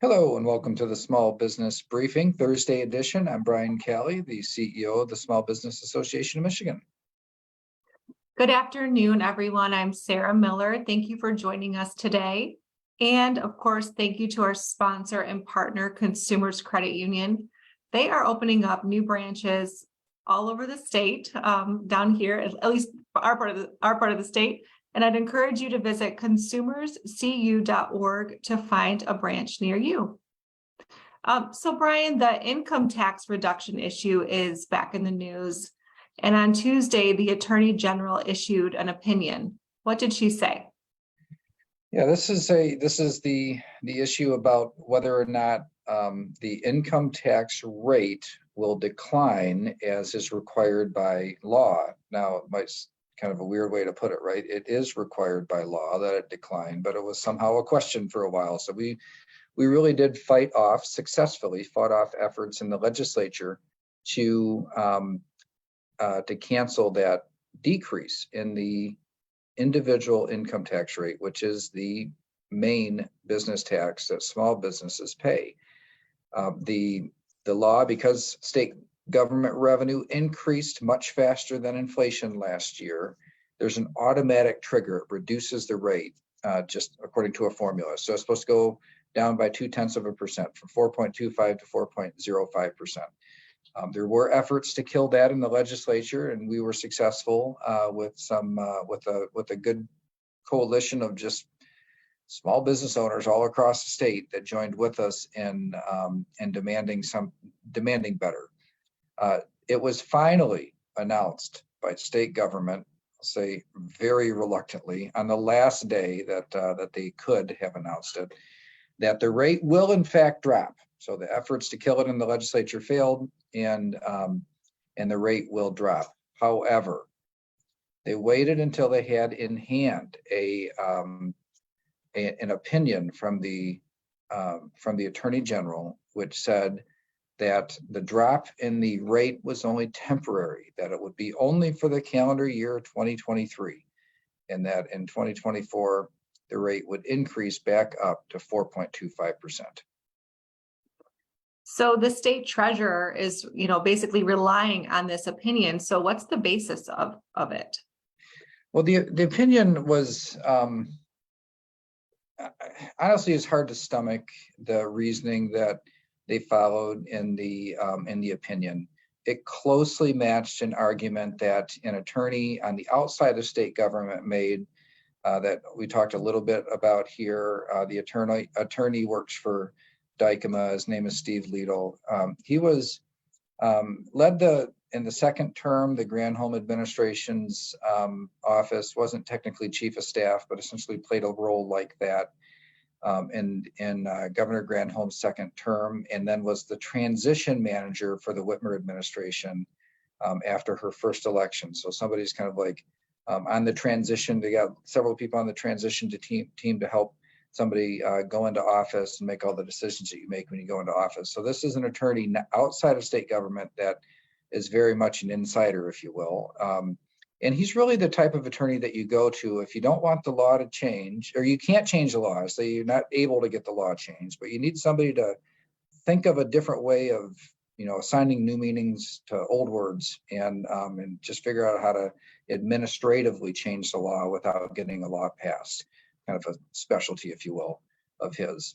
Hello and welcome to the Small Business Briefing, Thursday edition. I'm Brian Calley, the CEO of the Small Business Association of Michigan. Good afternoon, everyone. I'm Sarah Miller. Thank you for joining us today. And of course, thank you to our sponsor and partner, Consumers Credit Union. They are opening up new branches all over the state, down here, at least our part of the state. And I'd encourage you to visit consumerscu.org to find a branch near you. So Brian, the income tax reduction issue is back in the news. And on Tuesday, the Attorney General issued an opinion. What did she say? Yeah, this is the issue about whether or not the income tax rate will decline as is required by law. Now, it might kind of a weird way to put it, right? It is required by law that it decline, but it was somehow a question for a while. So we really did successfully fought off efforts in the legislature to cancel that decrease in the individual income tax rate, which is the main business tax that small businesses pay. The law, because state government revenue increased much faster than inflation last year, there's an automatic trigger. It reduces the rate just according to a formula. So it's supposed to go down by 0.2%, from 4.25 to 4.05%. There were efforts to kill that in the legislature, and we were successful with a good coalition of just small business owners all across the state that joined with us in demanding better. It was finally announced by state government, I'll say very reluctantly, on the last day that they could have announced it, that the rate will in fact drop. So the efforts to kill it in the legislature failed, and the rate will drop. However, they waited until they had in hand an opinion from the Attorney General, which said that the drop in the rate was only temporary, that it would be only for the calendar year 2023, and that in 2024 the rate would increase back up to 4.25%. So the state treasurer is, basically relying on this opinion. So what's the basis of it? Well, the opinion was honestly, it's hard to stomach the reasoning that they followed in the opinion. It closely matched an argument that an attorney on the outside of state government made that we talked a little bit about here. The attorney works for Dykema. His name is Steve Liedel. He was led in the second term, the Granholm administration's office, wasn't technically chief of staff, but essentially played a role like that in Governor Granholm's second term, and then was the transition manager for the Whitmer administration after her first election. So somebody's kind of like on the transition. They got several people on the transition to team to help somebody go into office and make all the decisions that you make when you go into office. So this is an attorney outside of state government that is very much an insider, if you will. And he's really the type of attorney that you go to if you don't want the law to change, or you can't change the law, so you're not able to get the law changed, but you need somebody to think of a different way of, assigning new meanings to old words, and just figure out how to administratively change the law without getting a law passed. Kind of a specialty, if you will, of his.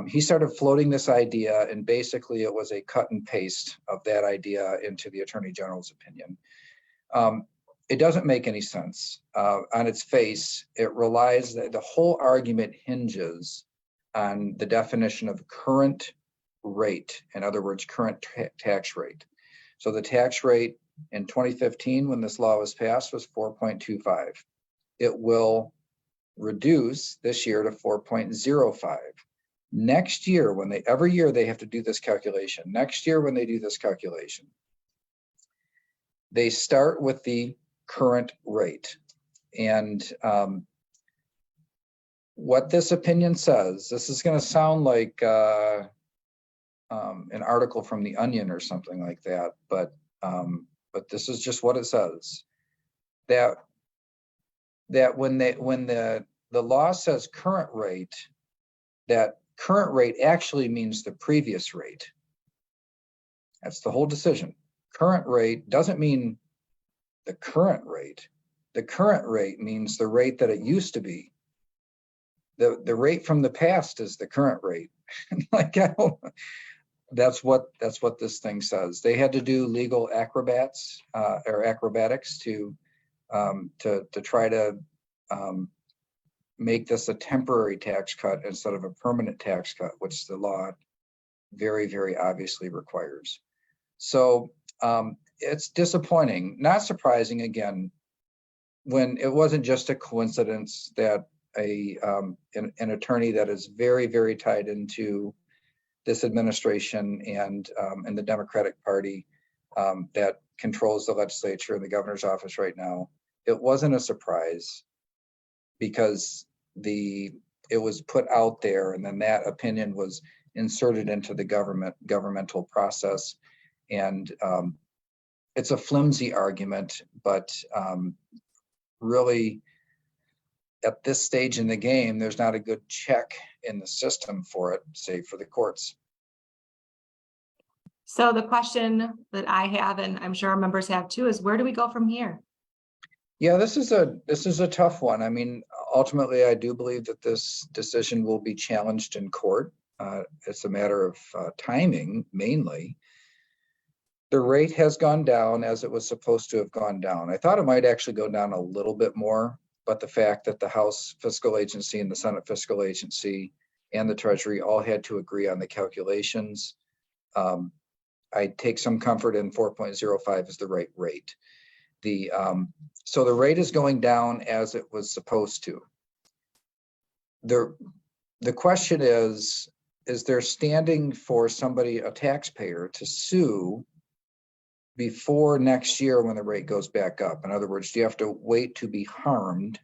He started floating this idea, and basically it was a cut and paste of that idea into the Attorney General's opinion. It doesn't make any sense. On its face, it relies, the whole argument hinges on the definition of current rate. In other words, current tax rate. So the tax rate in 2015, when this law was passed, was 4.25. It will reduce this year to 4.05. Next year, every year they have to do this calculation. Next year, when they do this calculation, they start with the current rate. And what this opinion says, this is going to sound like an article from The Onion or something like that, but this is just what it says. That when the law says current rate, that Current rate actually means the previous rate. That's the whole decision. Current rate doesn't mean the current rate. The current rate means the rate that it used to be. The rate from the past is the current rate. Like, that's what this thing says. They had to do legal acrobatics to try to make this a temporary tax cut instead of a permanent tax cut, which the law very, very obviously requires. So it's disappointing, not surprising again, when it wasn't just a coincidence that an attorney that is very, very tied into this administration and the Democratic Party that controls the legislature and the governor's office right now, it wasn't a surprise because it was put out there, and then that opinion was inserted into the governmental process. And it's a flimsy argument, but really at this stage in the game, there's not a good check in the system for it, save for the courts. So the question that I have, and I'm sure our members have too, is where do we go from here? Yeah, this is a tough one. I mean, ultimately, I do believe that this decision will be challenged in court. It's a matter of timing, mainly. The rate has gone down as it was supposed to have gone down. I thought it might actually go down a little bit more, but the fact that the House Fiscal Agency and the Senate Fiscal Agency and the Treasury all had to agree on the calculations, I take some comfort in 4.05 is the right rate. So the rate is going down as it was supposed to. The question is there standing for somebody, a taxpayer, to sue before next year when the rate goes back up? In other words, do you have to wait to be harmed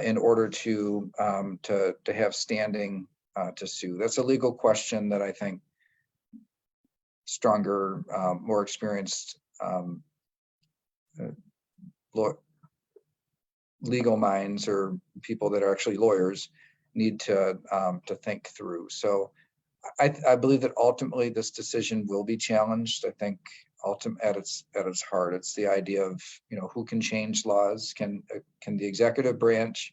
in order to have standing to sue? That's a legal question that I think stronger, more experienced legal minds or people that are actually lawyers need to think through. So I believe that ultimately this decision will be challenged. I think at its heart, it's the idea of, who can change laws? Can the executive branch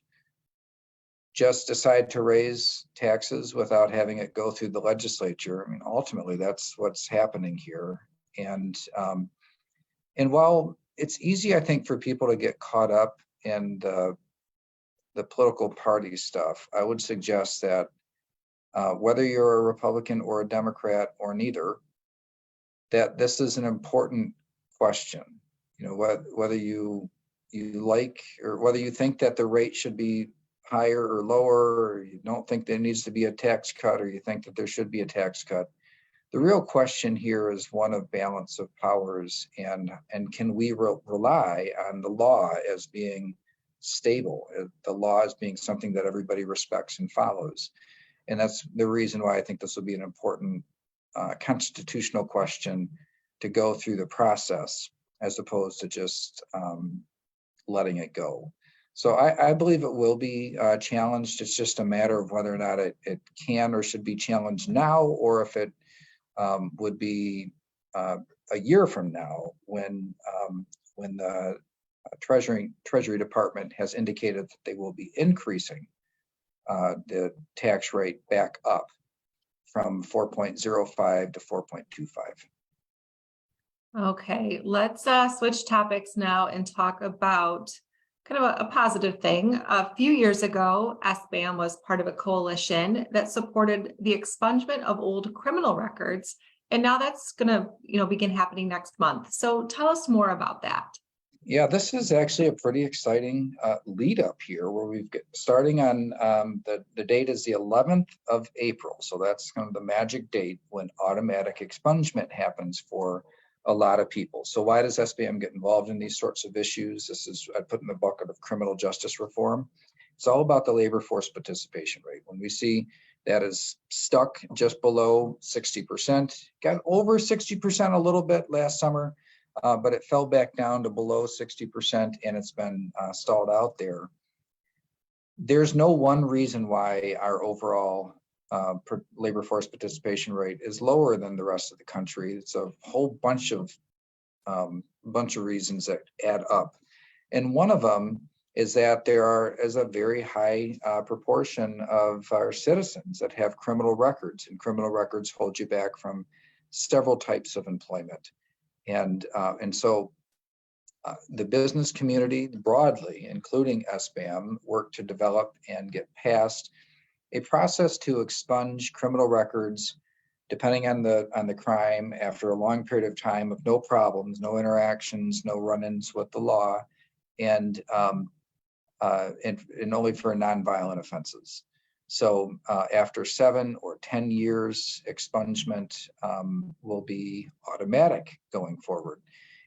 just decide to raise taxes without having it go through the legislature? I mean, ultimately, that's what's happening here. And while it's easy, I think, for people to get caught up in the political party stuff, I would suggest that whether you're a Republican or a Democrat or neither, that this is an important question. Whether you like or whether you think that the rate should be higher or lower, or you don't think there needs to be a tax cut, or you think that there should be a tax cut. The real question here is one of balance of powers, and can we rely on the law as being stable, the law as being something that everybody respects and follows? And that's the reason why I think this will be an important constitutional question to go through the process, as opposed to just letting it go. So I believe it will be challenged. It's just a matter of whether or not it can or should be challenged now, or if it would be a year from now when the Treasury Department has indicated that they will be increasing the tax rate back up from 4.05 to 4.25. Okay, let's switch topics now and talk about kind of a positive thing. A few years ago, SBAM was part of a coalition that supported the expungement of old criminal records, and now that's going to, begin happening next month. So tell us more about that. Yeah, this is actually a pretty exciting lead up here, where we've starting on the date is the 11th of April. So that's kind of the magic date when automatic expungement happens for a lot of people. So why does SBAM get involved in these sorts of issues? This is, I put in the bucket of criminal justice reform. It's all about the labor force participation rate. When we see that is stuck just below 60%, got over 60% a little bit last summer, but it fell back down to below 60%, and it's been stalled out there. There's no one reason why our overall labor force participation rate is lower than the rest of the country. It's a whole bunch of reasons that add up. And one of them is that there is a very high proportion of our citizens that have criminal records, and criminal records hold you back from several types of employment. And so the business community broadly, including SBAM, worked to develop and get passed a process to expunge criminal records depending on the crime after a long period of time of no problems, no interactions, no run-ins with the law, and only for nonviolent offenses. So after 7 or 10 years, expungement will be automatic going forward.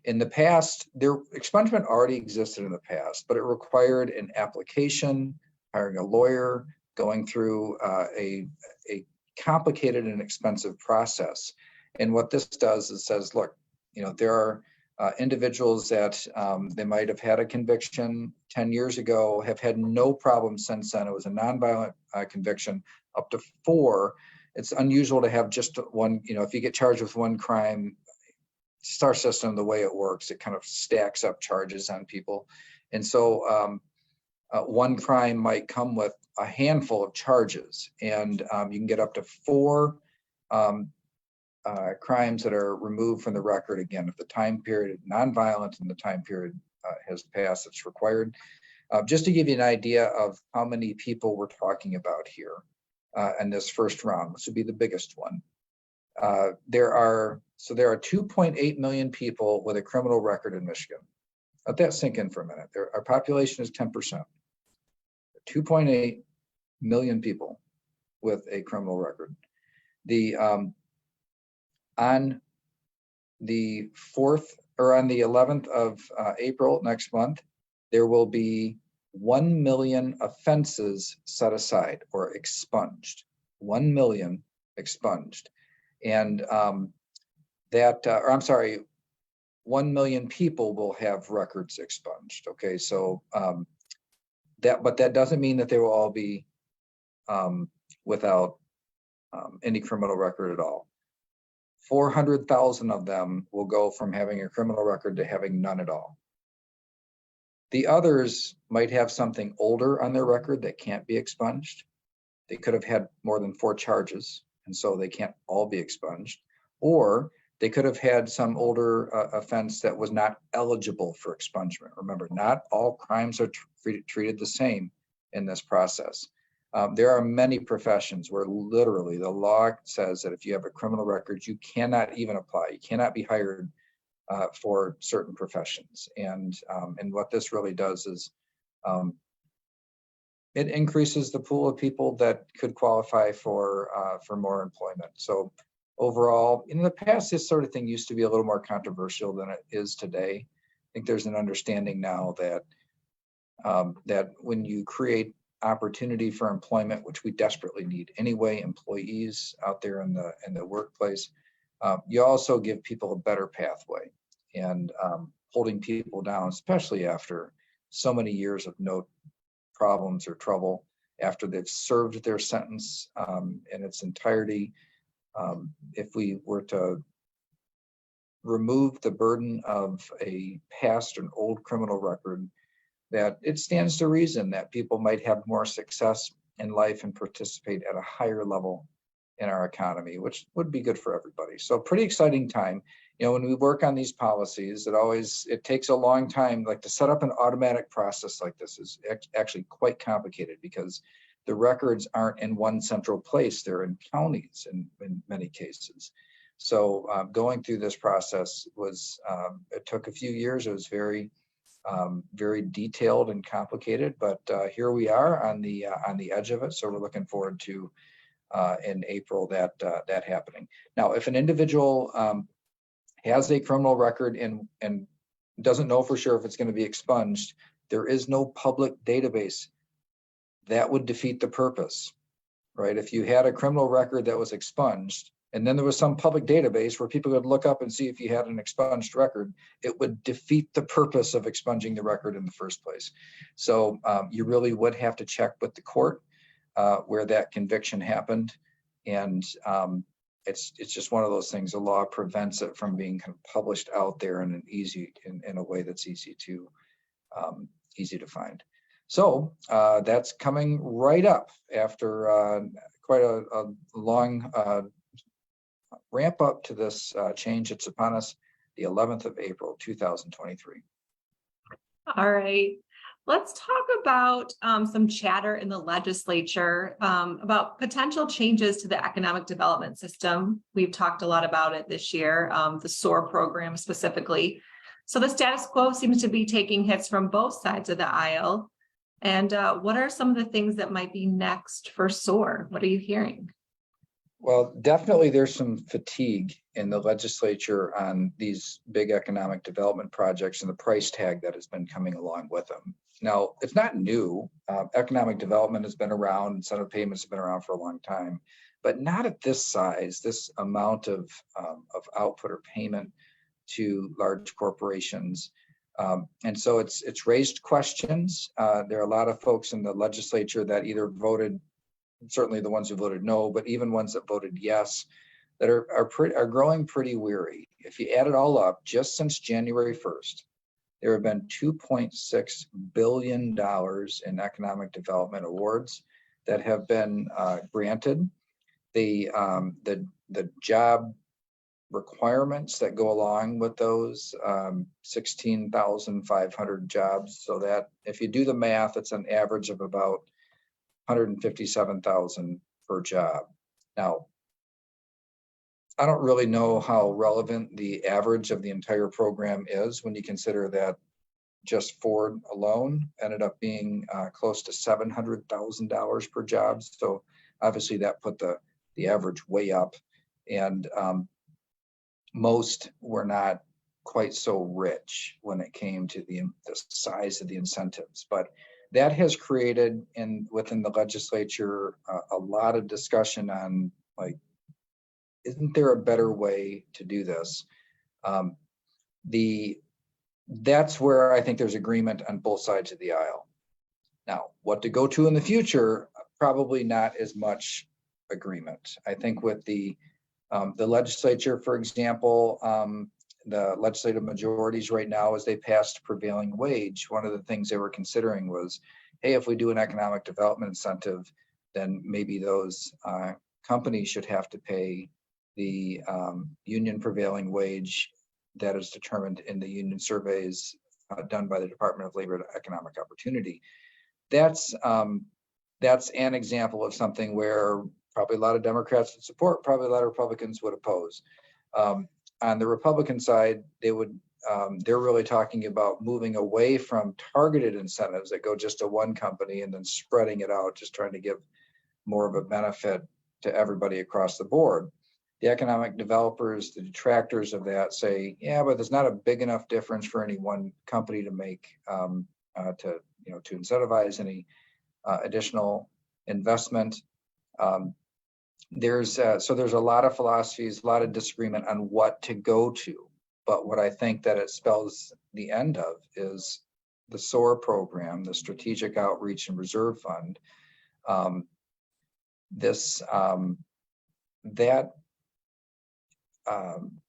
In the past, expungement already existed in the past, but it required an application, hiring a lawyer, going through a complicated and expensive process. And what this does is says, look, there are individuals that they might have had a conviction 10 years ago, have had no problem since then. It was a nonviolent conviction, up to 4. It's unusual to have just one. If you get charged with one crime, STAR system, the way it works, it kind of stacks up charges on people. And so one crime might come with a handful of charges, and you can get up to 4 crimes that are removed from the record. Again, if the time period is nonviolent and the time period has passed, it's required. Just to give you an idea of how many people we're talking about here in this first round, this would be the biggest one. There are 2.8 million people with a criminal record in Michigan. Let that sink in for a minute. Our population is 10%. 2.8 million people with a criminal record. On the 4th or on the 11th of April next month, there will be 1 million offenses set aside or expunged. 1 million expunged. And 1 million people will have records expunged. Okay, so but that doesn't mean that they will all be without any criminal record at all. 400,000 of them will go from having a criminal record to having none at all. The others might have something older on their record that can't be expunged. They could have had more than 4 charges, and so they can't all be expunged. Or they could have had some older offense that was not eligible for expungement. Remember, not all crimes are treated the same in this process. There are many professions where literally the law says that if you have a criminal record, you cannot even apply. You cannot be hired for certain professions. And what this really does is it increases the pool of people that could qualify for more employment. So overall, in the past, this sort of thing used to be a little more controversial than it is today. I think there's an understanding now that that when you create opportunity for employment, which we desperately need anyway, employees out there in the workplace, you also give people a better pathway. And holding people down, especially after so many years of no problems or trouble, after they've served their sentence in its entirety, if we were to remove the burden of a past and old criminal record, that it stands to reason that people might have more success in life and participate at a higher level in our economy, which would be good for everybody. So pretty exciting time. When we work on these policies, it takes a long time. Like to set up an automatic process like this is actually quite complicated because the records aren't in one central place. They're in counties in many cases. So going through this process it took a few years. It was very detailed and complicated, but here we are on the edge of it. So we're looking forward to in April that happening. Now, if an individual has a criminal record and doesn't know for sure if it's going to be expunged, there is no public database. That would defeat the purpose, right? If you had a criminal record that was expunged, and then there was some public database where people could look up and see if you had an expunged record, it would defeat the purpose of expunging the record in the first place. So you really would have to check with the court where that conviction happened. And it's just one of those things. The law prevents it from being kind of published out there in in a way that's easy to find. So that's coming right up after quite a long ramp up to this change. It's upon us the 11th of April, 2023. All right. Let's talk about some chatter in the legislature about potential changes to the economic development system. We've talked a lot about it this year, the SOAR program specifically. So the status quo seems to be taking hits from both sides of the aisle. And what are some of the things that might be next for SOAR? What are you hearing? Well, definitely there's some fatigue in the legislature on these big economic development projects and the price tag that has been coming along with them. Now, it's not new. Economic development has been around, incentive payments have been around for a long time, but not at this size, this amount of output or payment to large corporations. And so it's raised questions. There are a lot of folks in the legislature that either voted, certainly the ones who voted no, but even ones that voted yes, that are growing pretty weary. If you add it all up, just since January 1st, there have been $2.6 billion in economic development awards that have been granted. The job requirements that go along with those 16,500 jobs. So that if you do the math, it's an average of about 157,000 per job. Now, I don't really know how relevant the average of the entire program is when you consider that just Ford alone ended up being close to $700,000 per job. So obviously that put the average way up, and most were not quite so rich when it came to the size of the incentives. But that has created within the legislature a lot of discussion on, like, isn't there a better way to do this? That's where I think there's agreement on both sides of the aisle. Now, what to go to in the future, probably not as much agreement. I think with the legislature, for example, the legislative majorities right now, as they passed prevailing wage, one of the things they were considering was, hey, if we do an economic development incentive, then maybe those companies should have to pay the union prevailing wage that is determined in the union surveys done by the Department of Labor and Economic Opportunity. That's an example of something where probably a lot of Democrats would support, probably a lot of Republicans would oppose. On the Republican side, they're really talking about moving away from targeted incentives that go just to one company and then spreading it out, just trying to give more of a benefit to everybody across the board. The economic developers, the detractors of that say, yeah, but there's not a big enough difference for any one company to make to incentivize any additional investment. There's a lot of philosophies, a lot of disagreement on what to go to. But what I think that it spells the end of is the SOAR program, the Strategic Outreach and Reserve Fund. That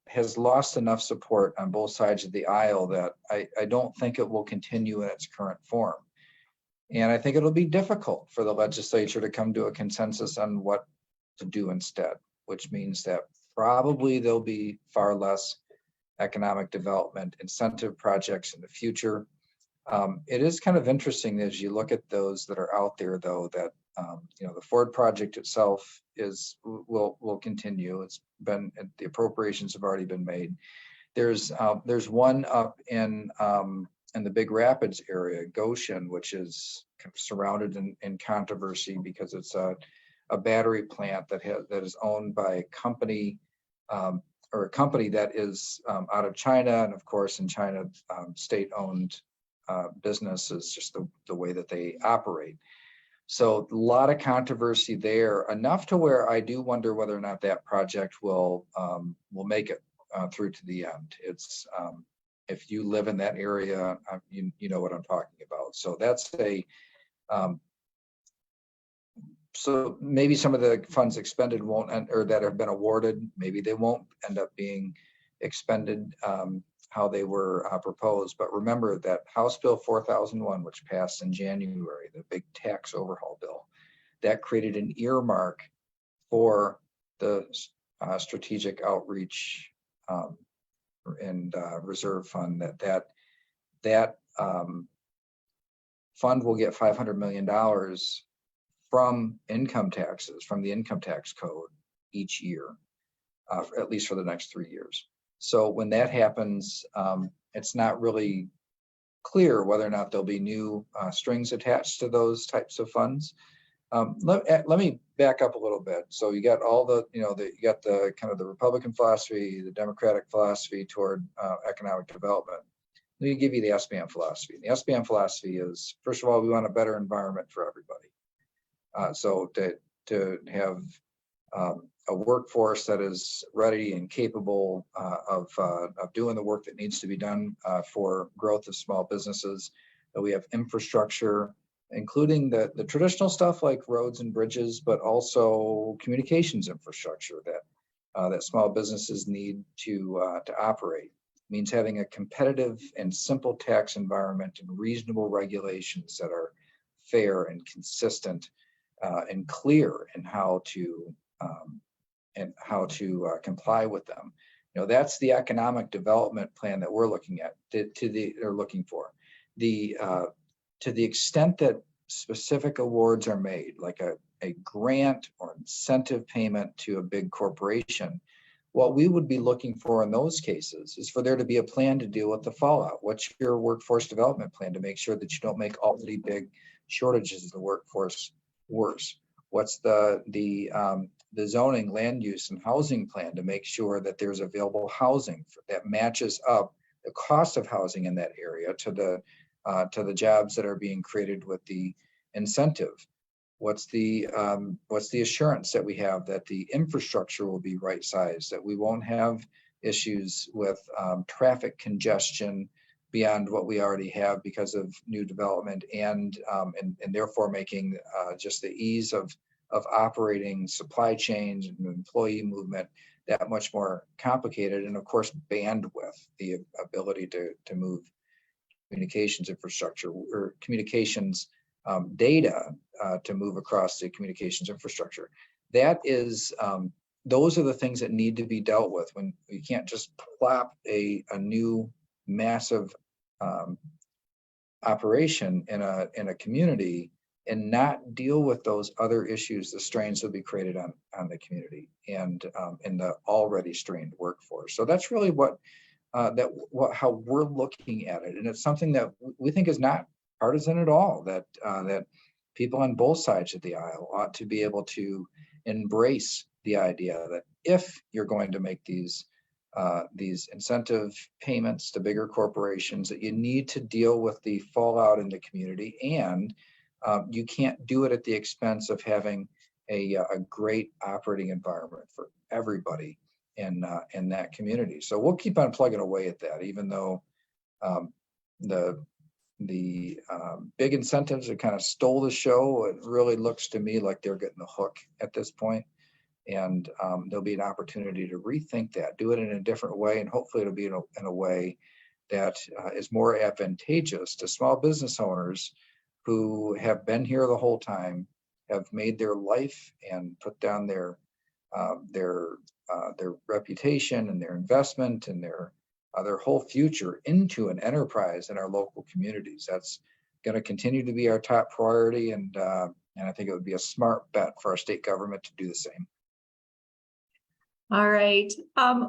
has lost enough support on both sides of the aisle that I don't think it will continue in its current form. And I think it'll be difficult for the legislature to come to a consensus on what to do instead, which means that probably there'll be far less economic development incentive projects in the future. It is kind of interesting as you look at those that are out there, though, that the Ford project itself will continue. It's been, the appropriations have already been made. There's one up in the Big Rapids area, Goshen, which is kind of surrounded in controversy because it's a battery plant that is owned by a company or a company that is out of China, and of course in China, state-owned business is just the way that they operate. So a lot of controversy there, enough to where I do wonder whether or not that project will make it through to the end. It's if you live in that area, you know what I'm talking about. So that's So maybe some of the funds expended won't, or that have been awarded, maybe they won't end up being expended how they were proposed. But remember that House Bill 4001, which passed in January, the big tax overhaul bill, that created an earmark for the strategic outreach and reserve fund. That fund will get $500 million from income taxes, from the income tax code each year, at least for the next 3 years. So when that happens, it's not really clear whether or not there'll be new strings attached to those types of funds. Let me back up a little bit. So you got all the, you got the kind of the Republican philosophy, the Democratic philosophy toward economic development. Let me give you the SBAM philosophy. The SBAM philosophy is, first of all, we want a better environment for everybody. So to have a workforce that is ready and capable of doing the work that needs to be done for growth of small businesses, that we have infrastructure, including the traditional stuff like roads and bridges, but also communications infrastructure that small businesses need to operate. It means having a competitive and simple tax environment and reasonable regulations that are fair and consistent and clear in how to comply with them. That's the economic development plan that we're looking at. Looking for to the extent that specific awards are made, like a grant or incentive payment to a big corporation. What we would be looking for in those cases is for there to be a plan to deal with the fallout. What's your workforce development plan to make sure that you don't make already big shortages of the workforce worse? What's the zoning, land use, and housing plan to make sure that there's available housing that matches up the cost of housing in that area to the jobs that are being created with the incentive? What's the assurance that we have that the infrastructure will be right sized, that we won't have issues with traffic congestion beyond what we already have because of new development, and therefore making just the ease of operating supply chains and employee movement that much more complicated, and of course bandwidth, the ability to move communications infrastructure or communications data to move across the communications infrastructure. That is, those are the things that need to be dealt with. When you can't just plop a new massive operation in a community and not deal with those other issues, the strains that will be created on the community and in the already strained workforce. So that's really how we're looking at it, and it's something that we think is not partisan at all. That people on both sides of the aisle ought to be able to embrace the idea that if you're going to make these incentive payments to bigger corporations, that you need to deal with the fallout in the community, and you can't do it at the expense of having a great operating environment for everybody in that community. So we'll keep on plugging away at that, even though the big incentives that kind of stole the show. It really looks to me like they're getting the hook at this point. And there'll be an opportunity to rethink that, do it in a different way, and hopefully it'll be in a way that is more advantageous to small business owners who have been here the whole time, have made their life and put down their reputation and their investment and their whole future into an enterprise in our local communities. That's going to continue to be our top priority, and I think it would be a smart bet for our state government to do the same. All right.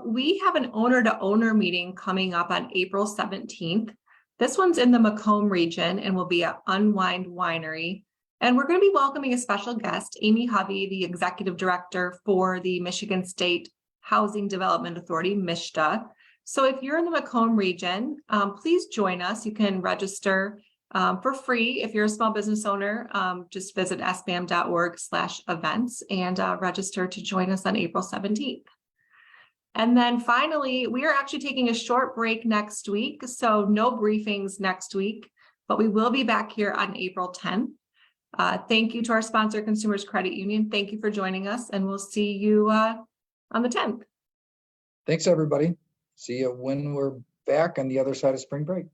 We have an owner-to-owner meeting coming up on April 17th. This one's in the Macomb region and will be at Unwind Winery. And we're going to be welcoming a special guest, Amy Hovey, the Executive Director for the Michigan State Housing Development Authority, MISHDA. So if you're in the Macomb region, please join us. You can register for free. If you're a small business owner, just visit sbam.org/events and register to join us on April 17th. And then finally, we are actually taking a short break next week. So no briefings next week, but we will be back here on April 10th. Thank you to our sponsor, Consumers Credit Union. Thank you for joining us, and we'll see you on the 10th. Thanks, everybody. See you when we're back on the other side of spring break.